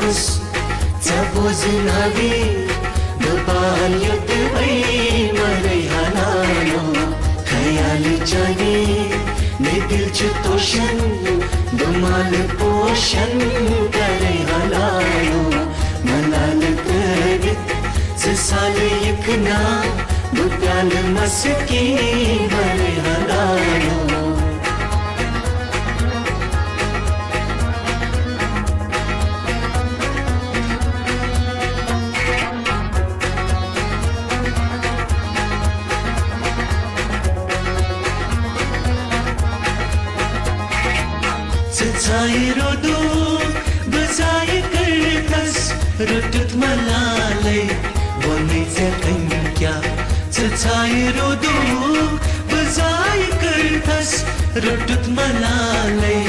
खुस बोझ नावी बाल्यत वै मरै हलालो ख्याल जाने ने दिल च तोशन दुमाल पोशन करे हलालो मलाल तगत साल यकना बुप्याल मस्की मरै हलालो Zai rodo bezai kertas rutut malalai wangi zekan kya zai rodo bezai kertas rutut malalai